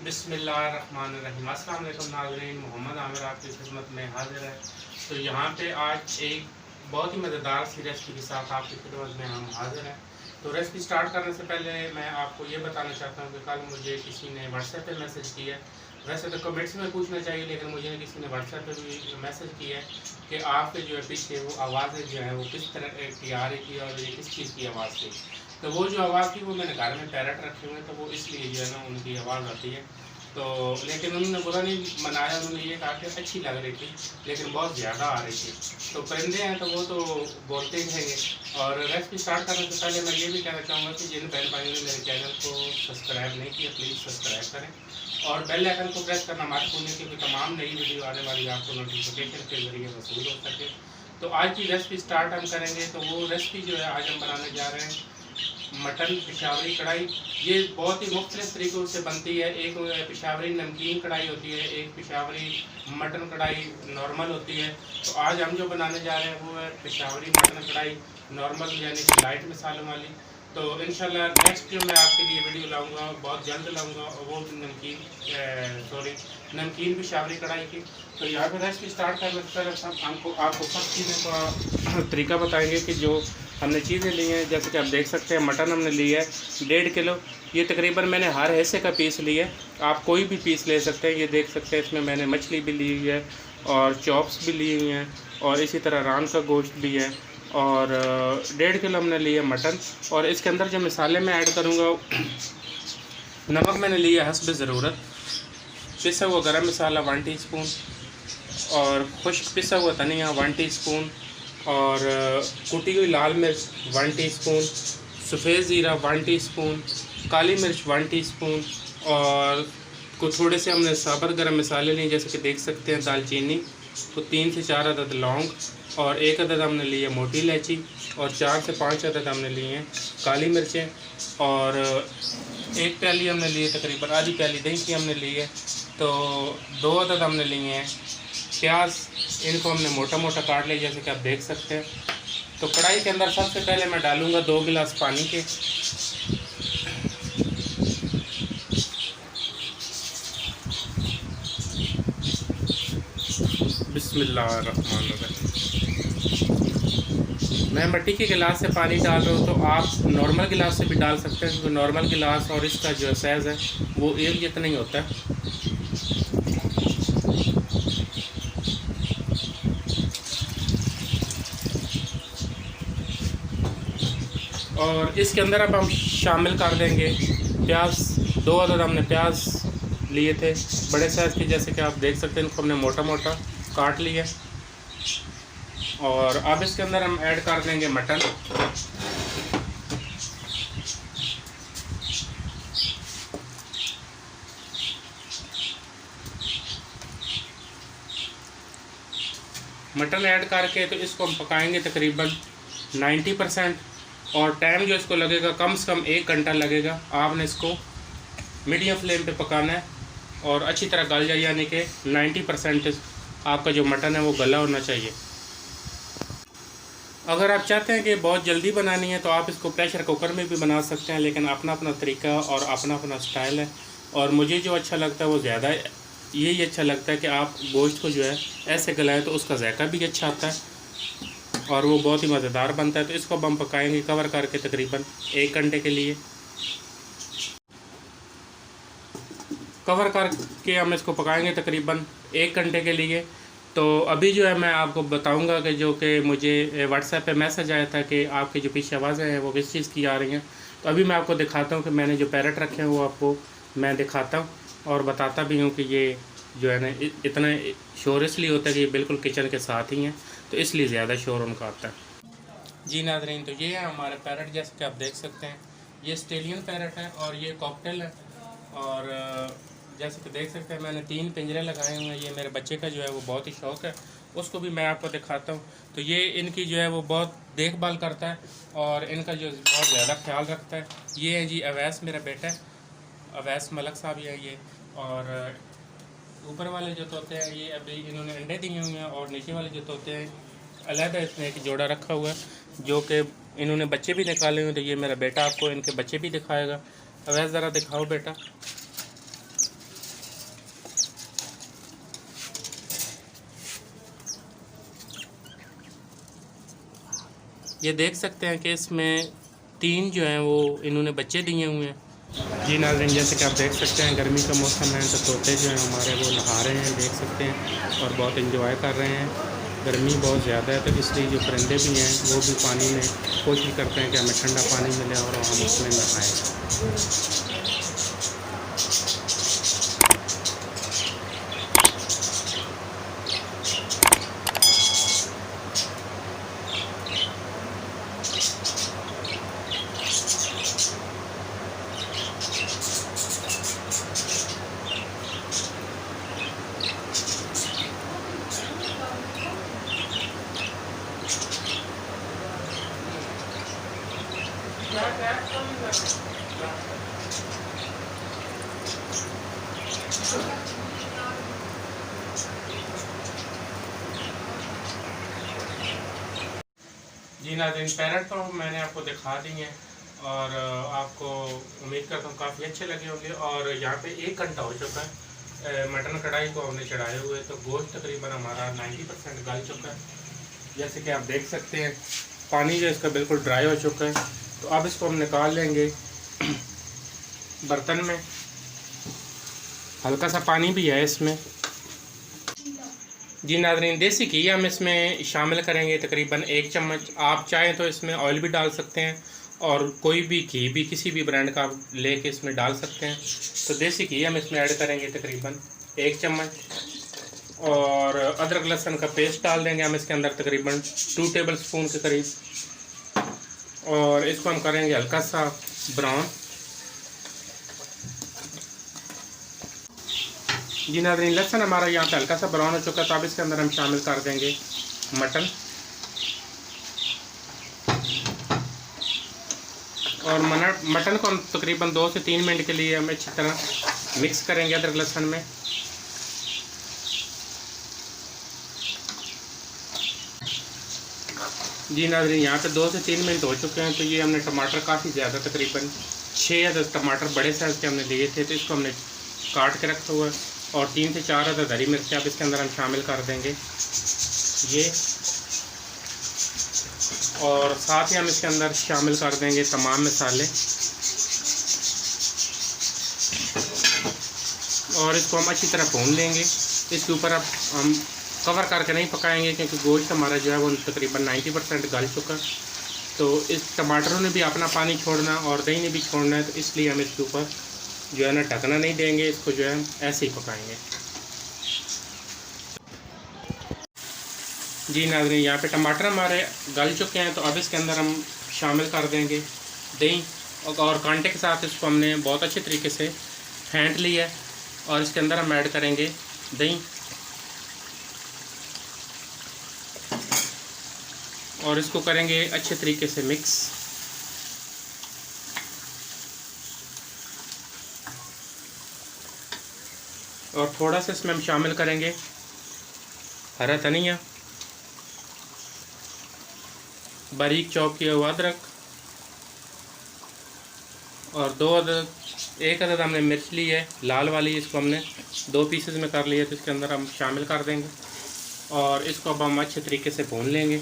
बिस्मिल्लाहिर्रहमानिर्रहीम। अस्सलाम वालेकुम नाज़रीन, मोहम्मद आमिर आपकी खिदमत में हाजिर है। तो यहाँ पे आज एक बहुत ही मज़ेदार सी रेसिपी के साथ आपकी खिदमत में हम हाजिर हैं। तो रेसिपी स्टार्ट करने से पहले मैं आपको ये बताना चाहता हूँ कि कल मुझे किसी ने व्हाट्सएप पे मैसेज किया है। वैसे तो कमेंट्स में पूछना चाहिए, लेकिन मुझे किसी ने व्हाट्सएप पे भी मैसेज किया है कि आपके जो है पीछे वो आवाज़ें जो हैं वो किस तरह की आ रही थी और ये किस चीज़ की आवाज़ थी। तो वो जो आवाज़ थी वो मैंने घर में पैरट रखे हुए हैं, तो वो इसलिए जो है ना उनकी आवाज़ आती है। तो लेकिन उन्होंने बुरा नहीं मनाया, उन्होंने ये कहा कि अच्छी लग रही थी लेकिन बहुत ज़्यादा आ रही थी। तो परिंदे हैं तो वो तो बोलते ही रहेंगे। और रेसिपी स्टार्ट करने से पहले मैं ये भी कहना चाहूँगा कि जिन बहन भाइयों ने मेरे चैनल को सब्सक्राइब नहीं किया प्लीज़ सब्सक्राइब करें और बेल आइकन को प्रेस करना मत भूलें, क्योंकि तमाम नई वीडियो आने वाली आपको नोटिफिकेशन के जरिए वसूल हो सके। तो आज की रेसिपी स्टार्ट हम करेंगे। तो वो रेसिपी जो है आज हम बनाने जा रहे हैं मटन पेशावरी कढ़ाई। ये बहुत ही मुख्तलिफ तरीक़ों से बनती है। एक पेशावरी नमकीन कढ़ाई होती है, एक पेशावरी मटन कढ़ाई नॉर्मल होती है। तो आज हम जो बनाने जा रहे हैं वो है पेशावरी मटन कढ़ाई नॉर्मल, यानी कि लाइट मसालों वाली। तो इंशाल्लाह नेक्स्ट जो मैं आपके लिए वीडियो लाऊंगा बहुत जल्द लाऊंगा, और वो नमकीन पेशावरी कढ़ाई की। तो यहाँ पर रेसिपी स्टार्ट करने से पहले आपको सब चीज़ों का तरीका बताएंगे कि जो हमने चीज़ें ली हैं। जैसे कि आप देख सकते हैं मटन हमने लिया है 1.5 किलो। ये तकरीबन मैंने हर हिस्से का पीस लिया है, आप कोई भी पीस ले सकते हैं। ये देख सकते हैं इसमें मैंने मछली भी ली हुई है और चॉप्स भी ली हुई हैं और इसी तरह रान का गोश्त भी है। और 1.5 किलो हमने लिया मटन। और इसके अंदर जो मसाले मैं ऐड करूँगा, नमक मैंने लिया हस्ब ज़रूरत, पिसा हुआ गरम मसाला 1 टीस्पून और खुश्क पिसा हुआ धनिया 1 टीस्पून और कुटी हुई लाल मिर्च 1 टीस्पून, सफ़ेद ज़ीरा 1 टीस्पून, काली मिर्च 1 टीस्पून और कुछ थोड़े से हमने साबुत गरम मसाले लिए, जैसे कि देख सकते हैं दालचीनी, तो 3 से 4 अदद लौंग और 1 अदद हमने लिए मोटी इलायची और 4 से 5 अदद हमने लिए हैं काली मिर्चें और 1 प्याली हमने लिए, तकरीबन आधी प्याली दही की हमने ली है। तो 2 अदद हमने लिए हैं प्याज, इनको हमने मोटा मोटा काट लिया जैसे कि आप देख सकते हैं। तो कढ़ाई के अंदर सबसे पहले मैं डालूँगा 2 गिलास पानी के। बिस्मिल्लाहिर्रहमानिर्रहीम। मैं मिट्टी के गिलास से पानी डाल रहा हूँ, तो आप नॉर्मल गिलास से भी डाल सकते हैं, क्योंकि नॉर्मल गिलास और इसका जो साइज़ है वो एक जितना ही होता है। और इसके अंदर अब हम शामिल कर देंगे प्याज। 2 अदद हमने प्याज लिए थे बड़े साइज़ के, जैसे कि आप देख सकते हैं, इनको हमने मोटा मोटा काट लिया। और अब इसके अंदर हम ऐड कर देंगे मटन। मटन ऐड करके तो इसको हम पकाएंगे तकरीबन 90%। और टाइम जो इसको लगेगा कम से कम 1 घंटा लगेगा। आपने इसको मीडियम फ्लेम पे पकाना है और अच्छी तरह गल जाए, यानी कि 90% आपका जो मटन है वो गला होना चाहिए। अगर आप चाहते हैं कि बहुत जल्दी बनानी है तो आप इसको प्रेशर कुकर में भी बना सकते हैं, लेकिन अपना अपना तरीका और अपना अपना स्टाइल है। और मुझे जो अच्छा लगता है वो ज़्यादा यही अच्छा लगता है कि आप गोश्त को जो है ऐसे गलाएं, तो उसका जायका भी अच्छा आता है और वो बहुत ही मज़ेदार बनता है। तो इसको अब हम पकाएंगे कवर करके तकरीबन 1 घंटे के लिए। कवर करके हम इसको पकाएंगे तकरीबन 1 घंटे के लिए। तो अभी जो है मैं आपको बताऊंगा कि जो कि मुझे व्हाट्सएप पे मैसेज आया था कि आपकी जो पीछे आवाज़ें हैं वो किस चीज़ की आ रही हैं। तो अभी मैं आपको दिखाता हूँ कि मैंने जो पैरट रखे हैं वो आपको मैं दिखाता हूँ और बताता भी हूँ कि ये जो है ना इतना शोर इसलिए होता है कि ये बिल्कुल किचन के साथ ही हैं, तो इसलिए ज़्यादा शोर उनका आता है। जी नाज़रीन, तो ये है हमारे पैरट, जैसे कि आप देख सकते हैं ये ऑस्ट्रेलियन पैरट है और ये कॉकटेल है। और जैसे कि देख सकते हैं मैंने 3 पिंजरे लगाए हुए हैं। ये मेरे बच्चे का जो है वो बहुत ही शौक़ है, उसको भी मैं आपको दिखाता हूँ। तो ये इनकी जो है वो बहुत देखभाल करता है और इनका जो बहुत ज़्यादा ख्याल रखता है। ये है जी अवैस, मेरा बेटा है अवैस मलक साहब है ये। और ऊपर वाले जो तोते हैं ये अभी इन्होंने अंडे दिए हुए हैं और नीचे वाले जो तोते हैं अलग है, इसमें एक जोड़ा रखा हुआ है जो कि इन्होंने बच्चे भी निकाले हुए। तो ये मेरा बेटा आपको इनके बच्चे भी दिखाएगा। अवैस ज़रा दिखाओ बेटा। ये देख सकते हैं कि इसमें 3 जो हैं वो इन्होंने बच्चे दिए हुए हैं। जी नाज़रीन, जैसे कि आप देख सकते हैं गर्मी का मौसम है तो तोते जो हैं हमारे वो नहा रहे हैं, देख सकते हैं, और बहुत इंजॉय कर रहे हैं। गर्मी बहुत ज़्यादा है तो इसलिए जो परिंदे भी हैं वो भी पानी में कोशिश करते हैं कि हमें ठंडा पानी मिले और हम उसमें नहाएं। जी नाज़रीन, पैरट तो मैंने आपको दिखा दी हैं और आपको उम्मीद करता हूँ काफ़ी अच्छे लगे होंगे। और यहाँ पे 1 घंटा हो चुका है मटन कढ़ाई को हमने चढ़ाए हुए, तो गोश्त तकरीबन हमारा 90% गल चुका है। जैसे कि आप देख सकते हैं पानी जो इसका बिल्कुल ड्राई हो चुका है। तो अब इसको हम निकाल लेंगे बर्तन में। हल्का सा पानी भी है इसमें। जी नाज़रीन, देसी घी हम इसमें शामिल करेंगे तकरीबन 1 चम्मच। आप चाहें तो इसमें ऑयल भी डाल सकते हैं और कोई भी घी भी किसी भी ब्रांड का लेके इसमें डाल सकते हैं। तो देसी घी हम इसमें ऐड करेंगे तकरीबन 1 चम्मच। और अदरक लहसुन का पेस्ट डाल देंगे हम इसके अंदर तकरीबन 2 टेबल स्पून के करीब। और इसको हम करेंगे हल्का सा ब्राउन। जी नाज़रीन, लहसुन हमारा यहाँ पे हल्का सा ब्राउन हो चुका है तो अब इसके अंदर हम शामिल कर देंगे मटन। और मटन को हम तकरीबन 2 से 3 मिनट के लिए हम अच्छी तरह मिक्स करेंगे अदरक लहसुन में। जी नाज़रीन, यहाँ पे 2 से 3 मिनट हो चुके हैं। तो ये हमने टमाटर काफ़ी ज़्यादा तकरीबन 6 अदद टमाटर बड़े साइज़ के हमने लिए थे, तो इसको हमने काट के रखा हुआ है। और 3 से 4 अदद हरी मिर्च अब इसके अंदर हम शामिल कर देंगे ये। और साथ ही हम इसके अंदर शामिल कर देंगे तमाम मसाले। और इसको हम अच्छी तरह भून लेंगे। इसके ऊपर अब हम कवर करके नहीं पकाएंगे क्योंकि गोश्त हमारा जो है वो तकरीबन 90% गल चुका। तो इस टमाटरों ने भी अपना पानी छोड़ना और दही ने भी छोड़ना है, तो इसलिए हम इसके ऊपर जो है ना ढकना नहीं देंगे, इसको जो है ऐसे ही पकाएंगे। जी नाज़रीन, यहाँ पे टमाटर हमारे गल चुके हैं तो अब इसके अंदर हम शामिल कर देंगे दही। और कांटे के साथ इसको हमने बहुत अच्छे तरीके से फेंट लिया है। और इसके अंदर हम ऐड करेंगे दही और इसको करेंगे अच्छे तरीके से मिक्स। और थोड़ा सा इसमें हम शामिल करेंगे हरा धनिया, बारीक चॉप किया हुआ अदरक, और 1 अदद हमने मिर्च ली है लाल वाली, इसको हमने 2 पीसेस में कर लिया, तो इसके अंदर हम शामिल कर देंगे। और इसको अब हम अच्छे तरीके से भून लेंगे।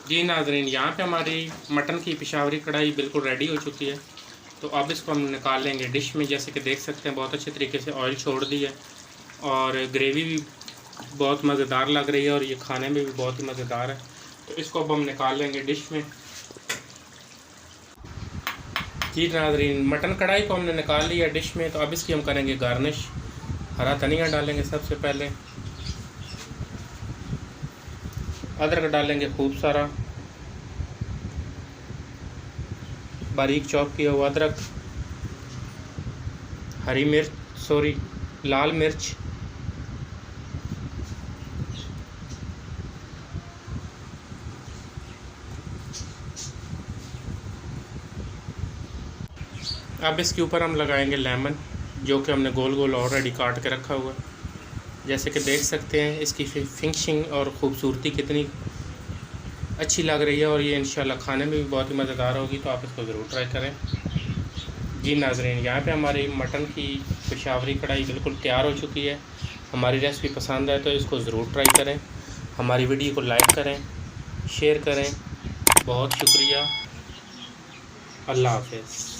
जी नाज़रीन, यहाँ पे हमारी मटन की पेशावरी कढ़ाई बिल्कुल रेडी हो चुकी है। तो अब इसको हम निकाल लेंगे डिश में। जैसे कि देख सकते हैं बहुत अच्छे तरीके से ऑयल छोड़ दी है और ग्रेवी भी बहुत मज़ेदार लग रही है और ये खाने में भी बहुत ही मज़ेदार है। तो इसको अब हम निकाल लेंगे डिश में। जी नाज़रीन, मटन कढ़ाई को हमने निकाल लिया डिश में। तो अब इसकी हम करेंगे गार्निश। हरा धनिया डालेंगे सबसे पहले, अदरक डालेंगे खूब सारा, बारीक चॉप किया हुआ अदरक, हरी मिर्च लाल मिर्च, अब इसके ऊपर हम लगाएंगे लेमन, जो कि हमने गोल गोल ऑलरेडी काट के रखा हुआ है। जैसे कि देख सकते हैं इसकी फिनिशिंग और ख़ूबसूरती कितनी अच्छी लग रही है और ये इंशाल्लाह खाने में भी बहुत ही मज़ेदार होगी। तो आप इसको ज़रूर ट्राई करें। जी नाज़रीन, यहाँ पे हमारी मटन की पेशावरी कढ़ाई बिल्कुल तैयार हो चुकी है। हमारी रेसिपी पसंद है तो इसको ज़रूर ट्राई करें। हमारी वीडियो को लाइक करें, शेयर करें। बहुत शुक्रिया। अल्लाह हाफ़िज़।